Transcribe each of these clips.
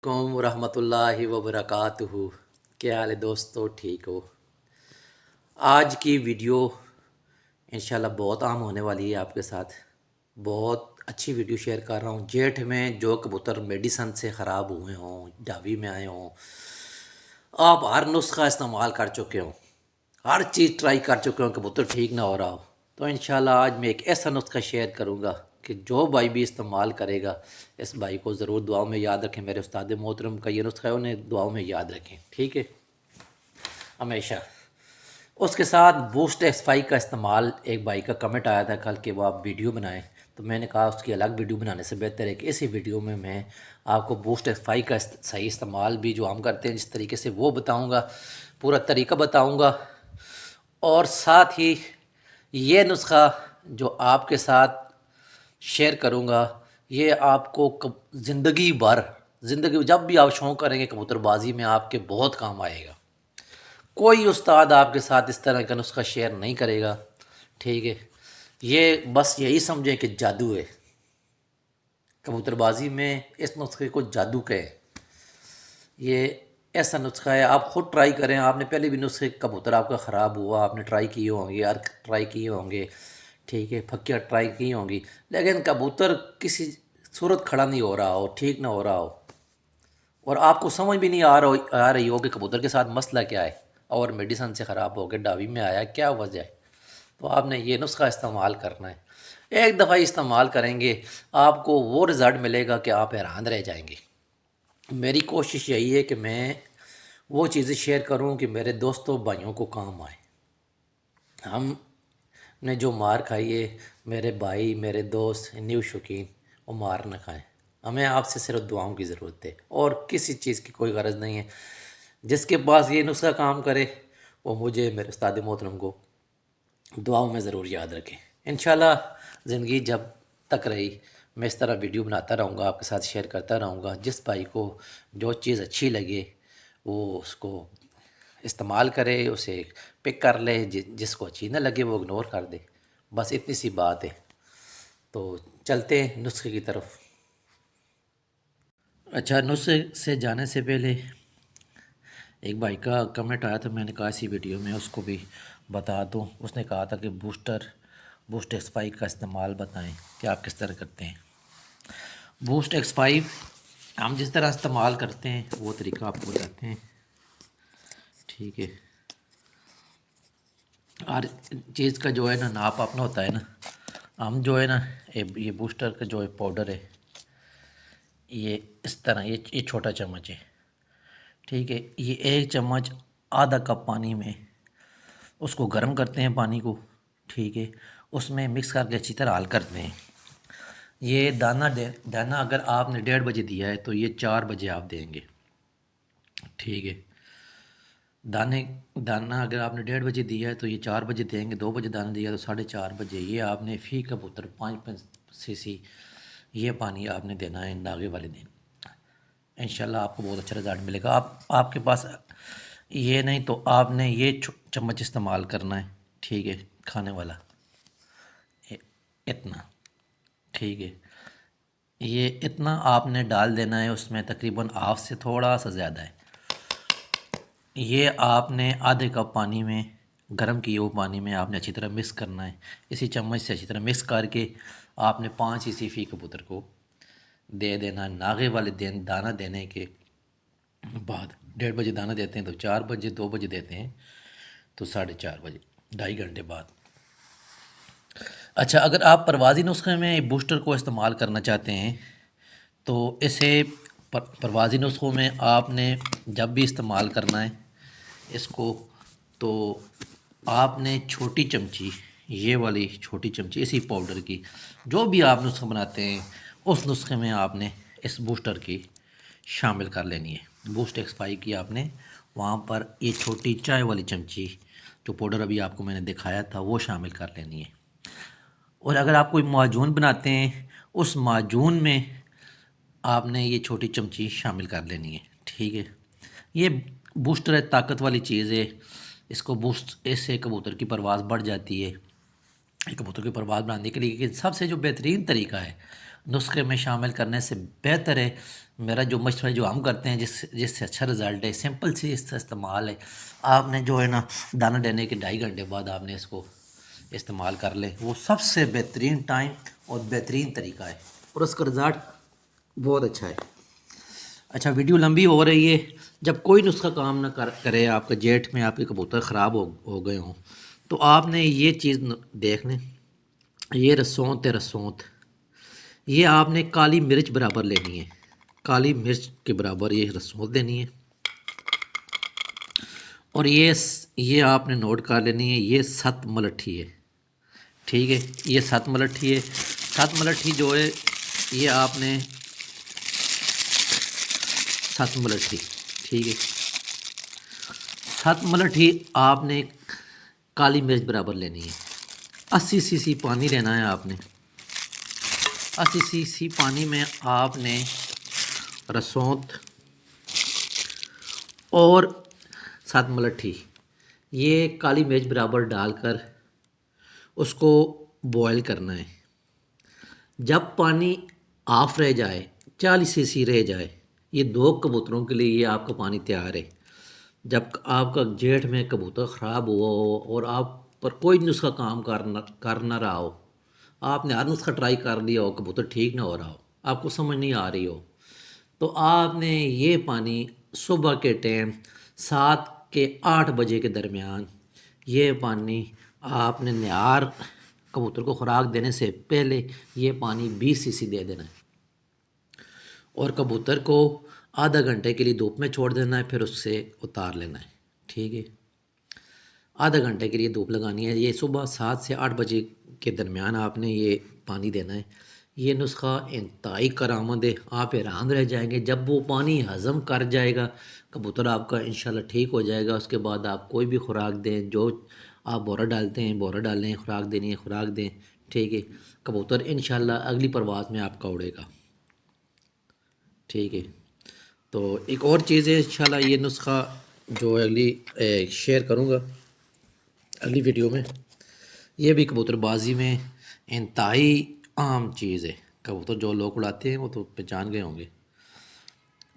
कौम रहमतुल्लाहि व बरकातुहू। क्या हाल है दोस्तों, ठीक हो? आज की वीडियो इंशाल्लाह बहुत आम होने वाली है आपके साथ। बहुत अच्छी वीडियो शेयर कर रहा हूँ। जेठ में जो कबूतर मेडिसन से ख़राब हुए हों, डावी में आए हों, आप हर नुस्खा इस्तेमाल कर चुके हो, हर चीज़ ट्राई कर चुके हो, कबूतर ठीक ना हो रहा हो, तो इंशाल्लाह आज मैं एक ऐसा नुस्खा शेयर करूँगा कि जो भाई भी इस्तेमाल करेगा इस भाई को ज़रूर दुआओं में याद रखें। मेरे उस्ताद मोहतरम का ये नुस्खा है, उन्हें दुआओं में याद रखें, ठीक है, हमेशा। उसके साथ बूस्ट एक्सपाई का इस्तेमाल, एक भाई का कमेंट आया था कल कि वो आप वीडियो बनाएं, तो मैंने कहा उसकी अलग वीडियो बनाने से बेहतर है कि इसी वीडियो में मैं आपको बूस्ट एक्सपाई का सही इस्तेमाल भी जो हम करते हैं जिस तरीके से वो बताऊंगा, पूरा तरीका बताऊंगा। और साथ ही ये नुस्खा जो आपके साथ शेयर करूंगा, ये आपको ज़िंदगी भर, ज़िंदगी जब भी आप शौक़ करेंगे कबूतरबाजी में आपके बहुत काम आएगा। कोई उस्ताद आपके साथ इस तरह का नुस्खा शेयर नहीं करेगा, ठीक है। ये बस यही समझें कि जादू है कबूतरबाजी में, इस नुस्खे को जादू कहें। ये ऐसा नुस्खा है, आप ख़ुद ट्राई करें। आपने पहले भी नुस्खे, कबूतर आपका ख़राब हुआ, आपने ट्राई किए होंगे, अर्क ट्राई किए होंगे, ठीक है, फक्कियाँ ट्राई की होंगी, लेकिन कबूतर किसी सूरत खड़ा नहीं हो रहा हो, ठीक ना हो रहा हो, और आपको समझ भी नहीं आ रही हो कि कबूतर के साथ मसला क्या है और मेडिसन से ख़राब हो गया, डावी में आया, क्या वजह है, तो आपने ये नुस्खा इस्तेमाल करना है। एक दफ़ा इस्तेमाल करेंगे आपको वो रिज़ल्ट मिलेगा कि आप हैरान रह जाएंगे। मेरी कोशिश यही है कि मैं वो चीज़ें शेयर करूं कि मेरे दोस्तों भाइयों को काम आए। हमने जो मार खाई है, मेरे भाई मेरे दोस्त न्यू शौकीन वो मार न खाएं। हमें आपसे सिर्फ दुआओं की ज़रूरत है और किसी चीज़ की कोई गरज नहीं है। जिसके पास ये नुस्खा काम करे वो मुझे, मेरे उस्ताद मोहतरम को दुआओं में ज़रूर याद रखें। इंशाल्लाह ज़िंदगी जब तक रही मैं इस तरह वीडियो बनाता रहूँगा, आपके साथ शेयर करता रहूँगा। जिस भाई को जो चीज़ अच्छी लगे वो उसको इस्तेमाल करे, उसे पिक कर ले, जिसको अच्छी ना लगे वो इग्नोर कर दे। बस इतनी सी बात है। तो चलते हैं नुस्खे की तरफ। अच्छा, नुस्खे से जाने से पहले एक भाई का कमेंट आया था, मैंने कहा इसी वीडियो में उसको भी बता दूं। उसने कहा था कि बूस्ट एक्स5 का इस्तेमाल बताएं कि आप किस तरह करते हैं। बूस्ट एक्स5 हम जिस तरह इस्तेमाल करते हैं वो तरीका आपको बताते हैं, ठीक है। हर चीज़ का जो है ना नाप अपना होता है ना। हम जो है ना ये बूस्टर का जो है पाउडर है, ये इस तरह, ये छोटा चम्मच है, ठीक है। ये एक चम्मच आधा कप पानी में उसको गर्म करते हैं पानी को, ठीक है। उसमें मिक्स करके अच्छी तरह हल करते हैं। ये दाना अगर आपने 1:30 बजे दिया है तो ये 4 बजे आप देंगे, ठीक है। दाना अगर आपने 1:30 बजे दिया है तो ये 4 बजे देंगे। 2 बजे दाना दिया तो 4:30 बजे ये आपने फी कबूतर 5 cc ये पानी आपने देना है नागे वाले दिन। इंशाल्लाह आपको बहुत अच्छा रिज़ल्ट मिलेगा। आपके पास ये नहीं तो आपने ये चम्मच इस्तेमाल करना है, ठीक है, खाने वाला इतना, ठीक है। ये इतना आपने डाल देना है उसमें, तकरीबन हाफ से थोड़ा सा ज़्यादा है। ये आपने आधे कप पानी में, गर्म किए हुए पानी में आपने अच्छी तरह मिक्स करना है। इसी चम्मच से अच्छी तरह मिक्स करके आपने 5 cc फी कबूतर को दे देना। नागे वाले दिन दाना देने के बाद, 1:30 बजे दाना देते हैं तो 4 बजे, 2 बजे देते हैं तो 4:30 बजे, 2.5 घंटे बाद। अच्छा, अगर आप परवाज़ी नुस्खे में बूस्टर को इस्तेमाल करना चाहते हैं तो इसे परवाज़ी नुस्खों में आपने जब भी इस्तेमाल करना है इसको, तो आपने छोटी चमची, ये वाली छोटी चमची इसी पाउडर की, जो भी आप नुस्खा बनाते हैं उस नुस्खे में आपने इस बूस्टर की शामिल कर लेनी है। बूस्ट एक्स5 की आपने वहाँ पर ये छोटी चाय वाली चमची, जो पाउडर अभी आपको मैंने दिखाया था, वो शामिल कर लेनी है। और अगर आप कोई माजून बनाते हैं उस माजून में आपने ये छोटी चमची शामिल कर लेनी है, ठीक है। ये बूस्टर है, ताकत वाली चीज़ है। इसको बूस्ट, इससे कबूतर की परवाज़ बढ़ जाती है। कबूतर की परवाज़ बढ़ाने के लिए सबसे जो बेहतरीन तरीका है, नुस्खे में शामिल करने से बेहतर है। मेरा जो मशवरा जो हम करते हैं जिससे अच्छा रिज़ल्ट है, सिंपल सी इसका इस्तेमाल है। आपने जो है ना दाना देने के 2.5 घंटे बाद आपने इसको इस्तेमाल कर लें, वो सबसे बेहतरीन टाइम और बेहतरीन तरीका है और उसका रिज़ल्ट बहुत अच्छा है। अच्छा, वीडियो लंबी हो रही है। जब कोई नुस्खा काम ना करे, आपके जेठ में आपके कबूतर ख़राब हो गए हों, तो आपने ये चीज़ देख लें। ये रसौंत है, रसौंत ये आपने काली मिर्च बराबर लेनी है। काली मिर्च के बराबर ये रसौंत देनी है। और ये आपने नोट कर लेनी है, ये 7 मलट्ठी है। ठीक है, ये 7 मलट्ठी है। 7 मलट्ठी जो है ये आपने 7 मलट्ठी, ठीक है, 7 मलट्ठी आपने काली मिर्च बराबर लेनी है। 80 सीसी पानी लेना है आपने। 80 सीसी पानी में आपने रसौंत और 7 मलट्ठी ये काली मिर्च बराबर डालकर उसको बॉयल करना है। जब पानी ऑफ रह जाए, 40 सीसी रह जाए, ये 2 कबूतरों के लिए ये आपका पानी तैयार है। जब आपका जेठ में कबूतर ख़राब हुआ हो और आप पर कोई नुस्खा काम कर ना रहा हो, आपने हर नुस्खा ट्राई कर लिया हो, कबूतर ठीक ना हो रहा हो, आपको समझ नहीं आ रही हो, तो आपने ये पानी सुबह के टाइम 7 के 8 बजे के दरमियान ये पानी आपने निहार कबूतर को खुराक देने से पहले ये पानी 20 सीसी दे देना है और कबूतर को आधा घंटे के लिए धूप में छोड़ देना है, फिर उससे उतार लेना है। ठीक है, आधा घंटे के लिए धूप लगानी है। ये सुबह 7 से 8 बजे के दरमियान आपने ये पानी देना है। ये नुस्खा इंतहाई करामद है, आप हैरान रह जाएंगे। जब वो पानी हज़म कर जाएगा कबूतर आपका इंशाल्लाह ठीक हो जाएगा। उसके बाद आप कोई भी खुराक दें, जो आप बोरा डालते हैं बोरा डालें, खुराक देनी है खुराक दें। ठीक है, कबूतर इंशाल्लाह अगली परवाज़ में आपका उड़ेगा। ठीक है, तो एक और चीज़ है, इंशाल्लाह ये नुस्खा जो अगली शेयर करूँगा अगली वीडियो में। ये भी कबूतरबाजी में इंतहाई आम चीज़ है। कबूतर जो लोग उड़ाते हैं वो तो पहचान गए होंगे।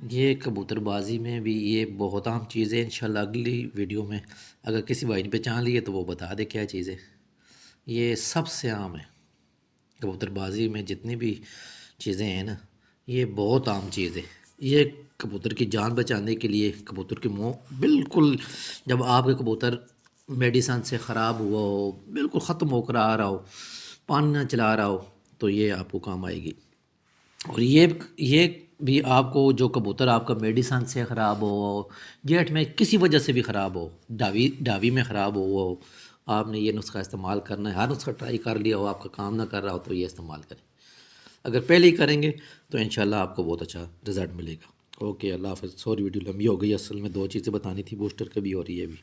ये कबूतरबाजी में भी ये बहुत आम चीज़ है। इंशाल्लाह अगली वीडियो में अगर किसी भाई ने पहचान लिए तो वो बता दे क्या चीज़ है। ये सबसे आम है कबूतरबाजी में, जितनी भी चीज़ें हैं ना, ये बहुत आम चीज़ है। ये कबूतर की जान बचाने के लिए, कबूतर की मुँह बिल्कुल, जब आपके कबूतर मेडिसन से ख़राब हुआ हो, बिल्कुल ख़त्म होकर आ रहा हो, पानी ना चला रहा हो, तो ये आपको काम आएगी। और ये भी आपको, जो कबूतर आपका मेडिसन से ख़राब हो, जेठ में किसी वजह से भी ख़राब हो, डावी में ख़राब हुआ हो, आपने ये नुस्खा इस्तेमाल करना है। हर नुस्खा ट्राई कर लिया हो, आपका काम ना कर रहा हो, तो ये इस्तेमाल करें। अगर पहले ही करेंगे तो इंशाल्लाह आपको बहुत अच्छा रिज़ल्ट मिलेगा। ओके, अल्लाह हाफ़िज़। सॉरी वीडियो लंबी हो गई, असल में 2 चीज़ें बतानी थी, बूस्टर का भी और ये भी।